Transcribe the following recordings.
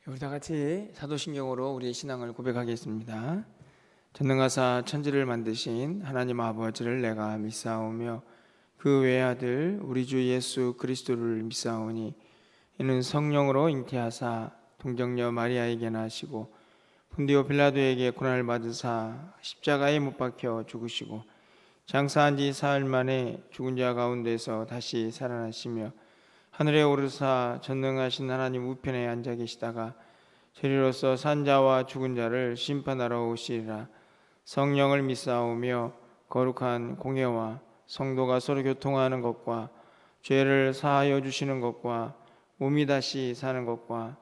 우리 다 같이 사도신경으로 우리의 신앙을 고백하겠습니다. 전능하사 천지를 만드신 하나님 아버지를 내가 믿사오며 그 외아들 우리 주 예수 그리스도를 믿사오니 이는 성령으로 잉태하사 동정녀 마리아에게 나시고 본디오 빌라도에게 고난을 받으사 십자가에 못 박혀 죽으시고 장사한 지 사흘 만에 죽은 자 가운데서 다시 살아나시며 하늘에 오르사 전능하신 하나님 우편에 앉아 계시다가 저리로서 산 자와 죽은 자를 심판하러 오시리라. 성령을 믿사오며 거룩한 공예와 성도가 서로 교통하는 것과 죄를 사하여 주시는 것과 몸이 다시 사는 것과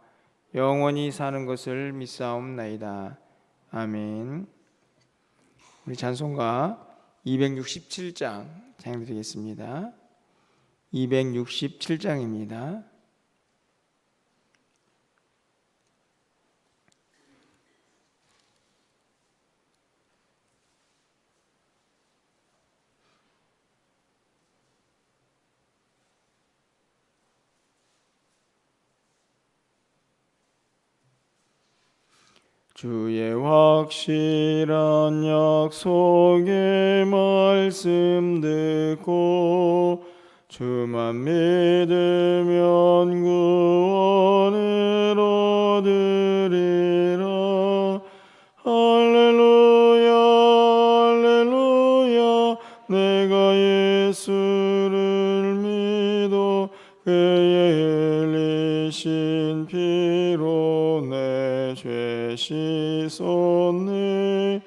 영원히 사는 것을 믿사옵나이다. 아멘. 우리 찬송가 267장 찬양드리겠습니다. 267장입니다. 주의 확실한 약속의 말씀 듣고 주만 믿으면 구원을 얻으리라. 할렐루야 할렐루야. 내가 예수를 믿어 그의 흘리신 피로 내 죄 씻었네.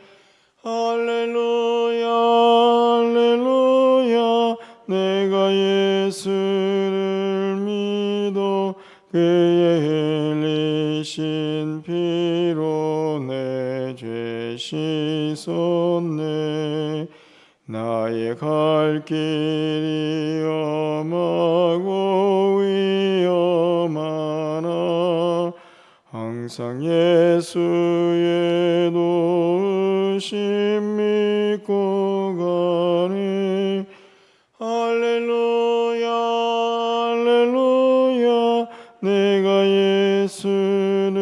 할렐루야 할렐루야. 내가 예수를 믿어 그의 흘리신 피로 내 죄 씻었네. 나의 갈 길이 험하고 위험하나 항상 예수의 도우심 믿고 가네. 할렐루야 할렐루야. 내가 예수를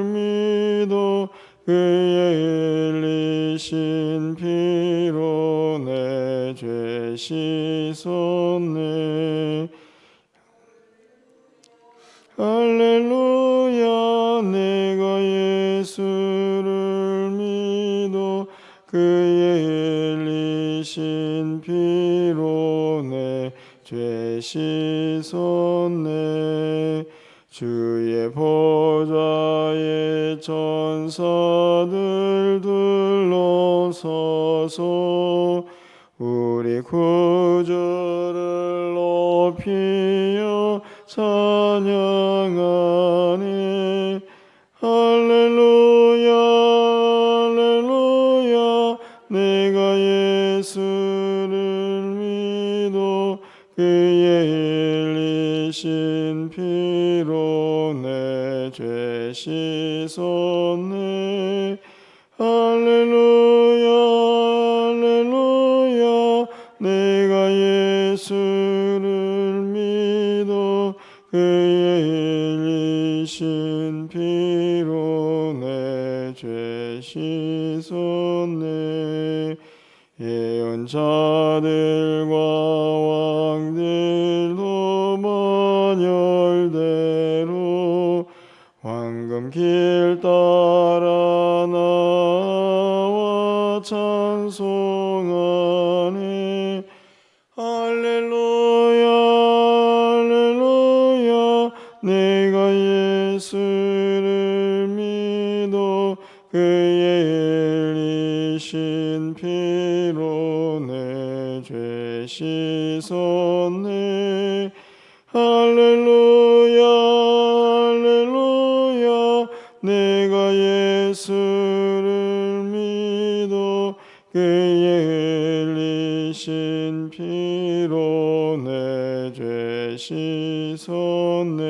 믿어 그의 흘리신 피로 내 죄 씻었네. 할렐루야. 내가 예수를 믿어 그의 흘리신 피로 내 죄 씻었네. 주의 보좌에 천사들 둘러서서 우리 구주를 높이어 찬양하네. 할렐루야 할렐루야. 내가 예수를 믿어 그의 흘리신 피로 내 죄 씻었네. 할렐루야 할렐루야. 내가 예수를 믿어 그의 흘리신 피로 내 죄 씻었네. 예언자들과 왕들도 만열대로 황금 길 따라 나와 찬송하네. 할렐루야 할렐루야. 내가 예수를 믿어 그의 흘리신 피로 내 죄 씻었네. 할렐루야 할렐루야. 내가 예수를 믿어 그의 흘리신 피로 내 죄 씻었네.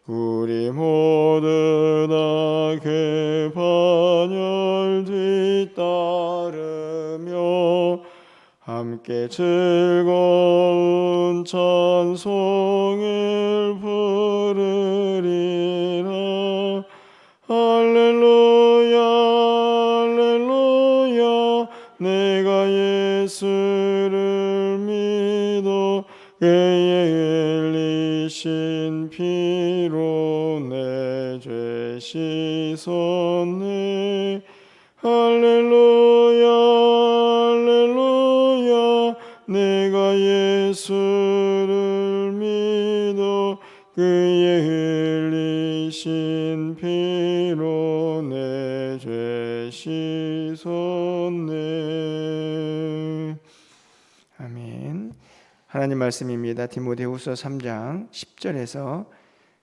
우리 모두 다 그 반열 뒤따르며 함께 즐거운 찬송을 부르리라. 할렐루야 할렐루야 내가 예수를 믿어 그의 흘리신 피로 내 죄 씻었네. 할렐루야 할렐루야 내가 예수를 믿어 그의 흘리신 피로 내 죄 씻었네. 아멘. 하나님 말씀입니다. 디모데후서 3장 10절에서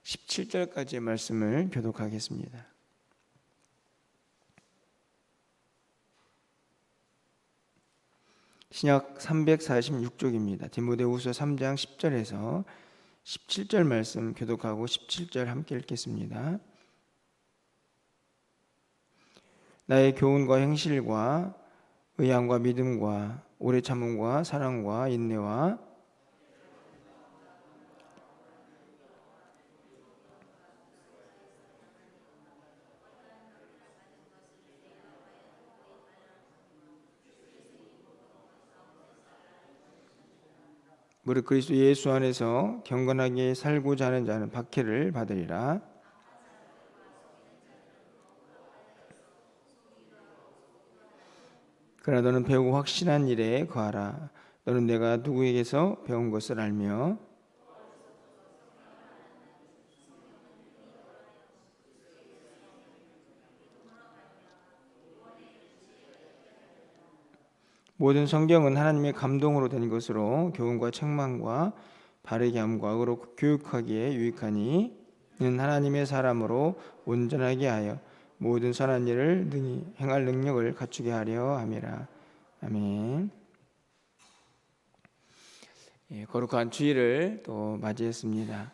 17절까지의 말씀을 교독하겠습니다. 신약 346쪽입니다. 디모데후서 3장 10절에서 17절 말씀 교독하고 17절 함께 읽겠습니다. 나의 교훈과 행실과 의향과 믿음과 오래 참음과 사랑과 인내와 무릇 그리스도 예수 안에서 경건하게 살고자 하는 자는 박해를 받으리라. 그러나 너는 배우고 확신한 일에 거하라. 너는 내가 누구에게서 배운 것을 알며 모든 성경은 하나님의 감동으로 된 것으로 교훈과 책망과 바르게 함과 의로 교육하기에 유익하니 이는 하나님의 사람으로 온전하게 하여 모든 선한 일을 능히 행할 능력을 갖추게 하려 함이라. 아멘. 거룩한 주일을 또 맞이했습니다.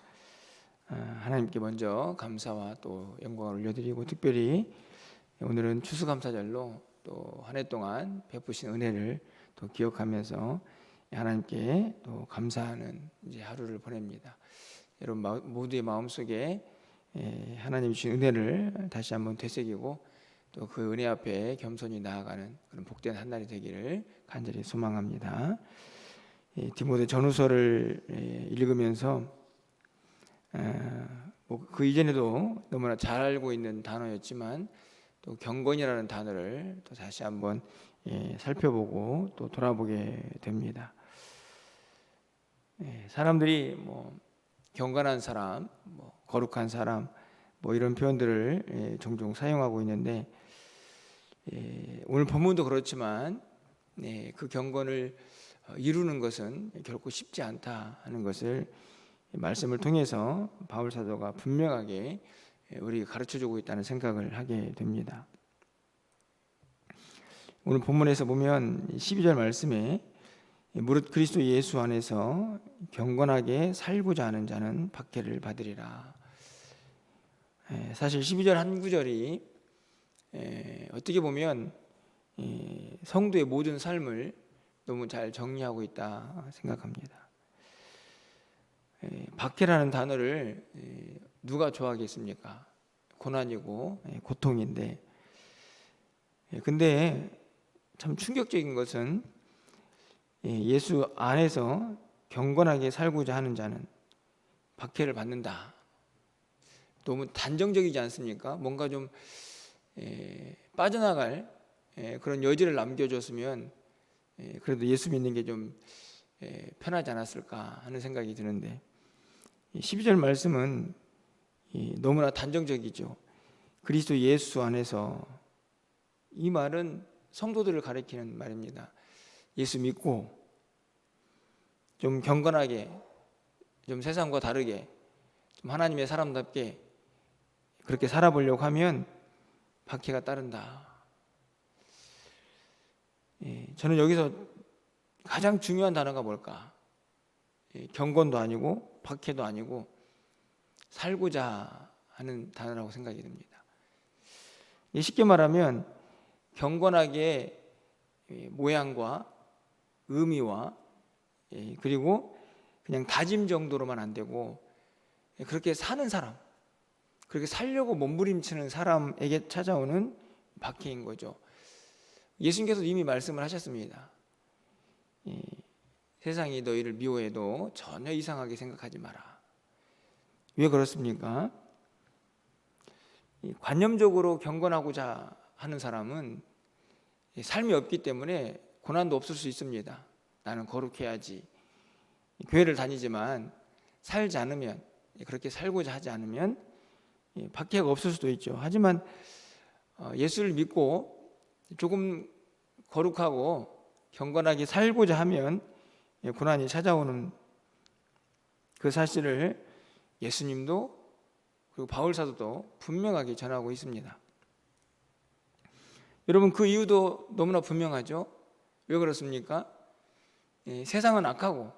하나님께 먼저 감사와 또 영광을 올려드리고 특별히 오늘은 추수감사절로 또 한 해 동안 베푸신 은혜를 또 기억하면서 하나님께 또 감사하는 이제 하루를 보냅니다. 여러분 모두의 마음속에 하나님 주신 은혜를 다시 한번 되새기고 또 그 은혜 앞에 겸손히 나아가는 그런 복된 한 날이 되기를 간절히 소망합니다. 디모데 전후서를 읽으면서 그 이전에도 너무나 잘 알고 있는 단어였지만 또 경건이라는 단어를 또 다시 한번 살펴보고 또 돌아보게 됩니다. 사람들이 경건한 사람, 거룩한 사람, 이런 표현들을 종종 사용하고 있는데 오늘 본문도 그렇지만 그 경건을 이루는 것은 결코 쉽지 않다 하는 것을 말씀을 통해서 바울 사도가 분명하게 우리에게 가르쳐주고 있다는 생각을 하게 됩니다. 오늘 본문에서 보면 12절 말씀에 무릇 그리스도 예수 안에서 경건하게 살고자 하는 자는 박해를 받으리라. 사실 12절 한 구절이 어떻게 보면 성도의 모든 삶을 너무 잘 정리하고 있다 생각합니다. 박해라는 단어를 누가 좋아하겠습니까? 고난이고 고통인데, 근데 참 충격적인 것은 예수 안에서 경건하게 살고자 하는 자는 박해를 받는다. 너무 단정적이지 않습니까? 뭔가 좀 빠져나갈 그런 여지를 남겨줬으면 그래도 예수 믿는 게 좀 편하지 않았을까 하는 생각이 드는데 12절 말씀은 너무나 단정적이죠. 그리스도 예수 안에서, 이 말은 성도들을 가리키는 말입니다. 예수 믿고 좀 경건하게, 좀 세상과 다르게, 좀 하나님의 사람답게 그렇게 살아보려고 하면 박해가 따른다. 저는 여기서 가장 중요한 단어가 뭘까? 경건도 아니고 박해도 아니고 살고자 하는 단어라고 생각이 듭니다. 쉽게 말하면 경건하게 모양과 의미와 그리고 그냥 다짐 정도로만 안 되고 그렇게 사는 사람, 그렇게 살려고 몸부림치는 사람에게 찾아오는 박해인 거죠. 예수님께서 이미 말씀을 하셨습니다. 세상이 너희를 미워해도 전혀 이상하게 생각하지 마라. 왜 그렇습니까? 관념적으로 경건하고자 하는 사람은 삶이 없기 때문에 고난도 없을 수 있습니다. 나는 거룩해야지. 교회를 다니지만 살지 않으면, 그렇게 살고자 하지 않으면 박해가 없을 수도 있죠. 하지만 예수를 믿고 조금 거룩하고 경건하게 살고자 하면 고난이 찾아오는 그 사실을 예수님도 그리고 바울 사도도 분명하게 전하고 있습니다. 여러분, 그 이유도 너무나 분명하죠. 왜 그렇습니까? 세상은 악하고,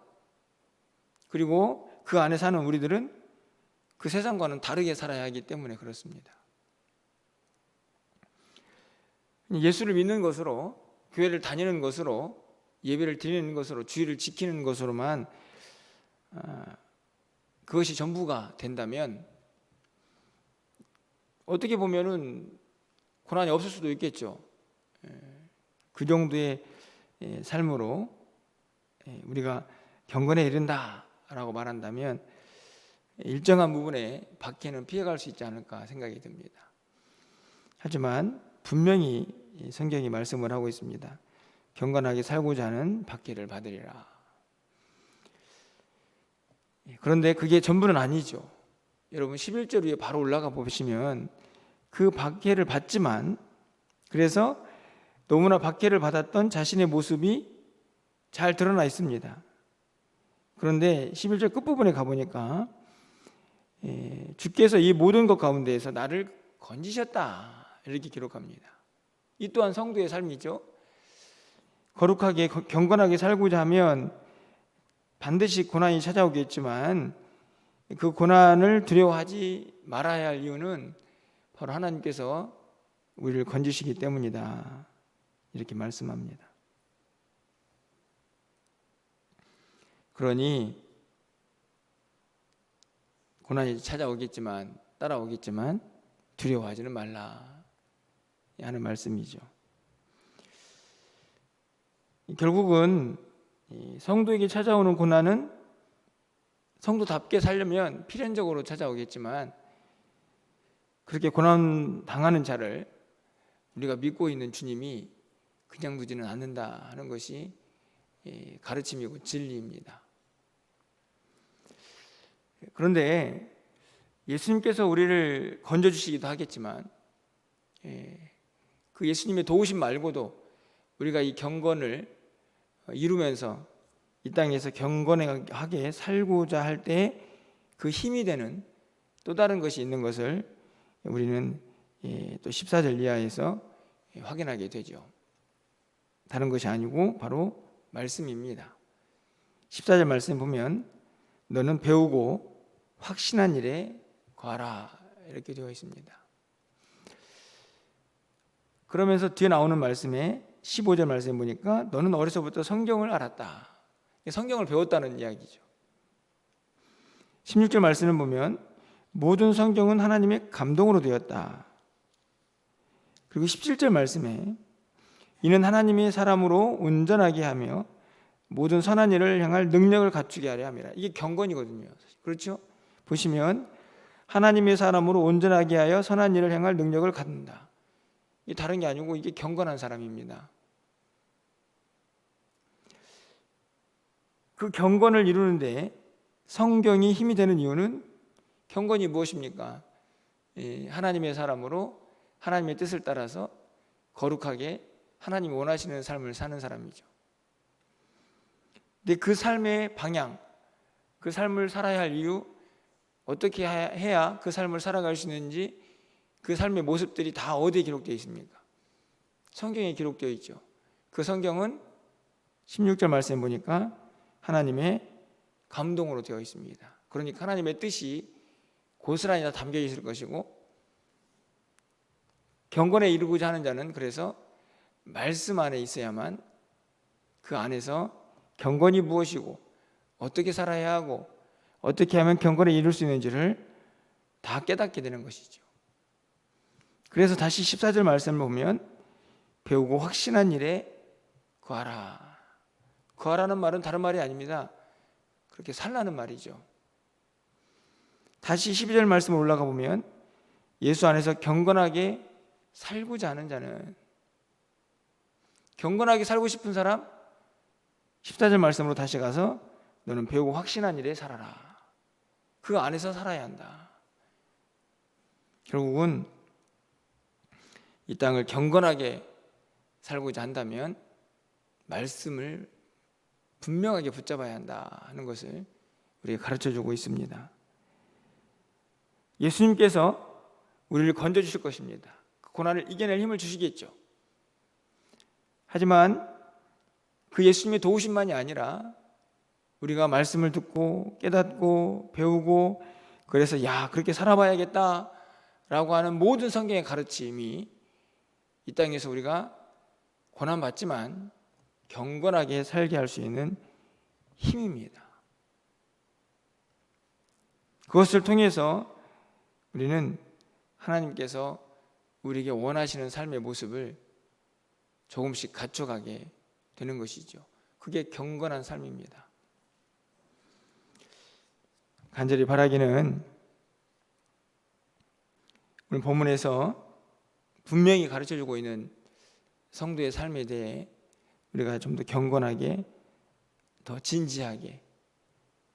그리고 그 안에 사는 우리들은 그 세상과는 다르게 살아야 하기 때문에 그렇습니다. 예수를 믿는 것으로, 교회를 다니는 것으로, 예배를 드리는 것으로, 주의를 지키는 것으로만 그것이 전부가 된다면 어떻게 보면은 고난이 없을 수도 있겠죠. 그 정도의 삶으로 우리가 경건에 이른다라고 말한다면 일정한 부분에 박해는 피해갈 수 있지 않을까 생각이 듭니다. 하지만 분명히 성경이 말씀을 하고 있습니다. 경건하게 살고자 하는 박해를 받으리라. 그런데 그게 전부는 아니죠. 여러분, 11절 위에 바로 올라가 보시면 그 박해를 받지만, 그래서 너무나 박해를 받았던 자신의 모습이 잘 드러나 있습니다. 그런데 11절 끝부분에 가보니까 주께서 이 모든 것 가운데에서 나를 건지셨다, 이렇게 기록합니다. 이 또한 성도의 삶이죠. 거룩하게 경건하게 살고자 하면 반드시 고난이 찾아오겠지만 그 고난을 두려워하지 말아야 할 이유는 바로 하나님께서 우리를 건지시기 때문이다, 이렇게 말씀합니다. 그러니 고난이 찾아오겠지만, 따라오겠지만 두려워하지는 말라 하는 말씀이죠. 결국은 성도에게 찾아오는 고난은 성도답게 살려면 필연적으로 찾아오겠지만, 그렇게 고난 당하는 자를 우리가 믿고 있는 주님이 그냥 두지는 않는다 하는 것이 가르침이고 진리입니다. 그런데 예수님께서 우리를 건져주시기도 하겠지만 그 예수님의 도우심 말고도 우리가 이 경건을 이루면서 이 땅에서 경건하게 살고자 할 때 그 힘이 되는 또 다른 것이 있는 것을 우리는 또 14절 이하에서 확인하게 되죠. 다른 것이 아니고 바로 말씀입니다. 14절 말씀 보면 너는 배우고 확신한 일에 거하라, 이렇게 되어 있습니다. 그러면서 뒤에 나오는 말씀에 15절 말씀 보니까 너는 어려서부터 성경을 알았다, 성경을 배웠다는 이야기죠. 16절 말씀을 보면 모든 성경은 하나님의 감동으로 되었다. 그리고 17절 말씀에 이는 하나님의 사람으로 온전하게 하며 모든 선한 일을 향할 능력을 갖추게 하려 함이라. 이게 경건이거든요. 그렇죠? 보시면 하나님의 사람으로 온전하게 하여 선한 일을 향할 능력을 갖는다. 이게 다른 게 아니고 이게 경건한 사람입니다. 그 경건을 이루는데 성경이 힘이 되는 이유는, 경건이 무엇입니까? 하나님의 사람으로 하나님의 뜻을 따라서 거룩하게 하나님이 원하시는 삶을 사는 사람이죠. 근데 그 삶의 방향, 그 삶을 살아야 할 이유, 어떻게 해야 그 삶을 살아갈 수 있는지, 그 삶의 모습들이 다 어디에 기록되어 있습니까? 성경에 기록되어 있죠. 그 성경은 16절 말씀 보니까 하나님의 감동으로 되어 있습니다. 그러니까 하나님의 뜻이 고스란히 다 담겨 있을 것이고, 경건에 이르고자 하는 자는 그래서 말씀 안에 있어야만 그 안에서 경건이 무엇이고 어떻게 살아야 하고 어떻게 하면 경건에 이룰 수 있는지를 다 깨닫게 되는 것이죠. 그래서 다시 14절 말씀을 보면 배우고 확신한 일에 거하라. 거하라는 말은 다른 말이 아닙니다. 그렇게 살라는 말이죠. 다시 12절 말씀을 올라가 보면 예수 안에서 경건하게 살고자 하는 자는, 경건하게 살고 싶은 사람 14절 말씀으로 다시 가서 너는 배우고 확신한 일에 살아라. 그 안에서 살아야 한다. 결국은 이 땅을 경건하게 살고자 한다면 말씀을 분명하게 붙잡아야 한다 하는 것을 우리에게 가르쳐주고 있습니다. 예수님께서 우리를 건져주실 것입니다. 그 고난을 이겨낼 힘을 주시겠죠. 하지만 그 예수님의 도우심만이 아니라 우리가 말씀을 듣고 깨닫고 배우고 그래서 그렇게 살아봐야겠다 라고 하는 모든 성경의 가르침이 이 땅에서 우리가 고난받지만 경건하게 살게 할 수 있는 힘입니다. 그것을 통해서 우리는 하나님께서 우리에게 원하시는 삶의 모습을 조금씩 갖춰가게 되는 것이죠. 그게 경건한 삶입니다. 간절히 바라기는 오늘 본문에서 분명히 가르쳐주고 있는 성도의 삶에 대해 우리가 좀 더 경건하게, 더 진지하게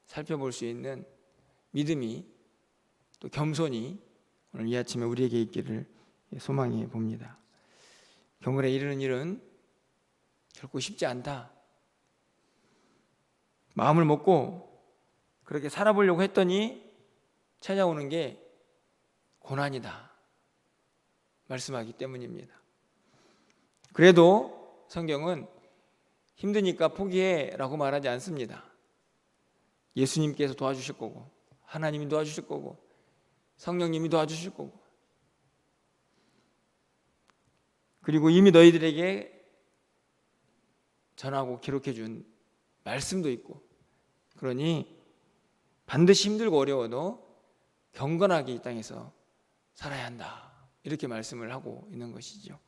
살펴볼 수 있는 믿음이, 또 겸손이 오늘 이 아침에 우리에게 있기를 소망해 봅니다. 경건에 이르는 일은 결코 쉽지 않다. 마음을 먹고 그렇게 살아보려고 했더니 찾아오는 게 고난이다 말씀하기 때문입니다. 그래도 성경은 힘드니까 포기해 라고 말하지 않습니다. 예수님께서 도와주실 거고, 하나님이 도와주실 거고, 성령님이 도와주실 거고, 그리고 이미 너희들에게 전하고 기록해 준 말씀도 있고, 그러니 반드시 힘들고 어려워도 경건하게 이 땅에서 살아야 한다, 이렇게 말씀을 하고 있는 것이죠.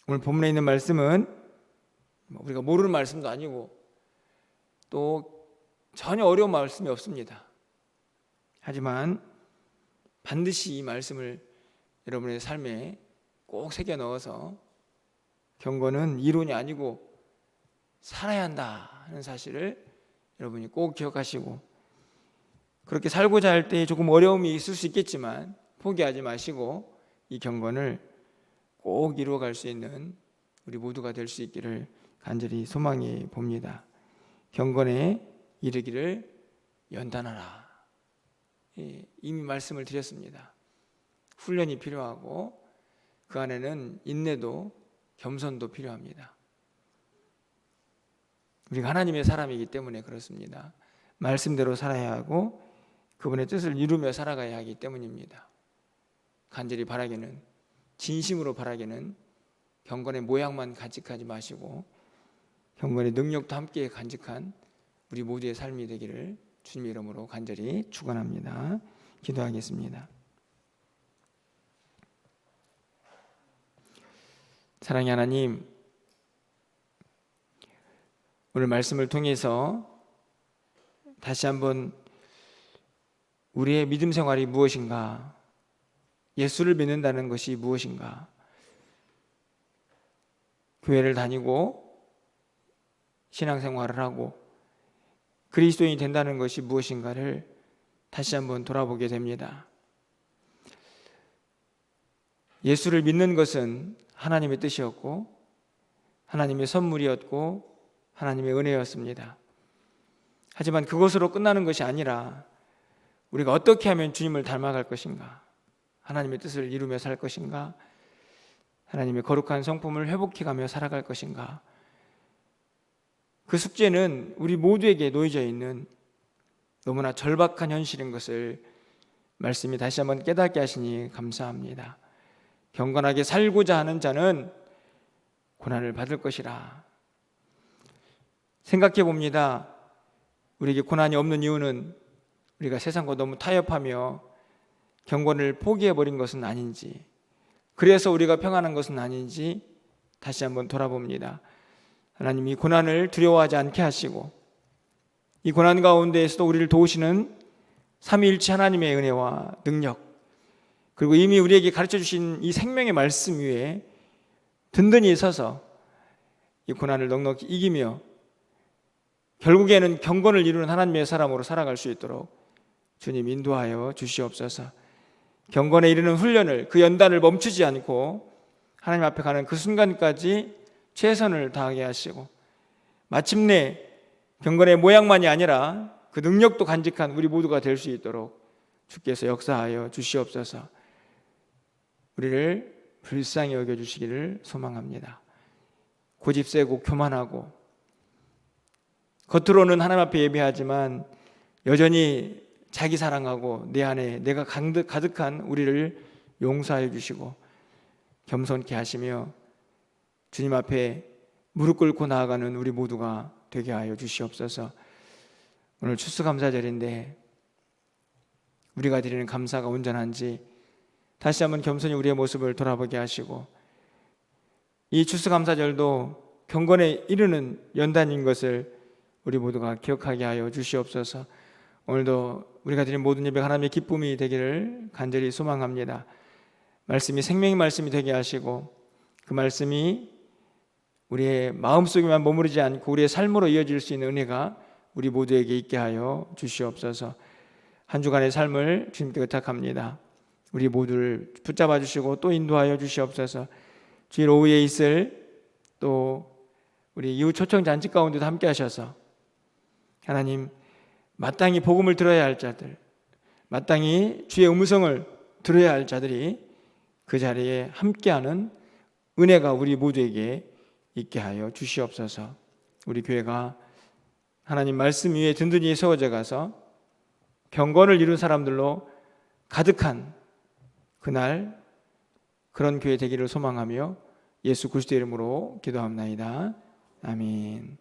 오늘 본문에 있는 말씀은 우리가 모르는 말씀도 아니고 또 전혀 어려운 말씀이 없습니다. 하지만 반드시 이 말씀을 여러분의 삶에 꼭 새겨 넣어서 경건은 이론이 아니고 살아야 한다 하는 사실을 여러분이 꼭 기억하시고, 그렇게 살고자 할 때 조금 어려움이 있을 수 있겠지만 포기하지 마시고 이 경건을 꼭 이루어갈 수 있는 우리 모두가 될 수 있기를 간절히 소망해 봅니다. 경건에 이르기를 연단하라. 이미 말씀을 드렸습니다. 훈련이 필요하고 그 안에는 인내도 겸손도 필요합니다. 우리가 하나님의 사람이기 때문에 그렇습니다. 말씀대로 살아야 하고 그분의 뜻을 이루며 살아가야 하기 때문입니다. 간절히 바라기는, 진심으로 바라기는 경건의 모양만 간직하지 마시고 경건의 능력도 함께 간직한 우리 모두의 삶이 되기를 주님의 이름으로 간절히 축원합니다. 기도하겠습니다. 사랑의 하나님, 오늘 말씀을 통해서 다시 한번 우리의 믿음 생활이 무엇인가, 예수를 믿는다는 것이 무엇인가, 교회를 다니고 신앙생활을 하고 그리스도인이 된다는 것이 무엇인가를 다시 한번 돌아보게 됩니다. 예수를 믿는 것은 하나님의 뜻이었고 하나님의 선물이었고 하나님의 은혜였습니다. 하지만 그것으로 끝나는 것이 아니라 우리가 어떻게 하면 주님을 닮아갈 것인가, 하나님의 뜻을 이루며 살 것인가, 하나님의 거룩한 성품을 회복해가며 살아갈 것인가, 그 숙제는 우리 모두에게 놓여져 있는 너무나 절박한 현실인 것을 말씀이 다시 한번 깨닫게 하시니 감사합니다. 경건하게 살고자 하는 자는 고난을 받을 것이라. 생각해 봅니다. 우리에게 고난이 없는 이유는 우리가 세상과 너무 타협하며 경건을 포기해버린 것은 아닌지, 그래서 우리가 평안한 것은 아닌지 다시 한번 돌아봅니다. 하나님이 고난을 두려워하지 않게 하시고 이 고난 가운데에서도 우리를 도우시는 삼위일체 하나님의 은혜와 능력, 그리고 이미 우리에게 가르쳐 주신 이 생명의 말씀 위에 든든히 서서 이 고난을 넉넉히 이기며 결국에는 경건을 이루는 하나님의 사람으로 살아갈 수 있도록 주님 인도하여 주시옵소서. 경건에 이르는 훈련을, 그 연단을 멈추지 않고 하나님 앞에 가는 그 순간까지 최선을 다하게 하시고 마침내 경건의 모양만이 아니라 그 능력도 간직한 우리 모두가 될 수 있도록 주께서 역사하여 주시옵소서. 우리를 불쌍히 여겨주시기를 소망합니다. 고집세고 교만하고 겉으로는 하나님 앞에 예배하지만 여전히 자기 사랑하고 내 안에 내가 가득한 우리를 용서하여 주시고 겸손케 하시며 주님 앞에 무릎 꿇고 나아가는 우리 모두가 되게 하여 주시옵소서. 오늘 추수감사절인데 우리가 드리는 감사가 온전한지 다시 한번 겸손히 우리의 모습을 돌아보게 하시고 이 추수감사절도 경건에 이르는 연단인 것을 우리 모두가 기억하게 하여 주시옵소서. 오늘도 우리가 드린 모든 예배가 하나님의 기쁨이 되기를 간절히 소망합니다. 말씀이 생명의 말씀이 되게 하시고 그 말씀이 우리의 마음속에만 머무르지 않고 우리의 삶으로 이어질 수 있는 은혜가 우리 모두에게 있게 하여 주시옵소서. 한 주간의 삶을 주님께 의탁합니다. 우리 모두를 붙잡아 주시고 또 인도하여 주시옵소서. 주일 오후에 있을 또 우리 이후 초청 잔치 가운데도 함께 하셔서 하나님 마땅히 복음을 들어야 할 자들, 마땅히 주의 음성을 들어야 할 자들이 그 자리에 함께하는 은혜가 우리 모두에게 있게 하여 주시옵소서. 우리 교회가 하나님 말씀 위에 든든히 세워져 가서 경건을 이룬 사람들로 가득한 그날 그런 교회 되기를 소망하며 예수 그리스도의 이름으로 기도합나이다. 아멘.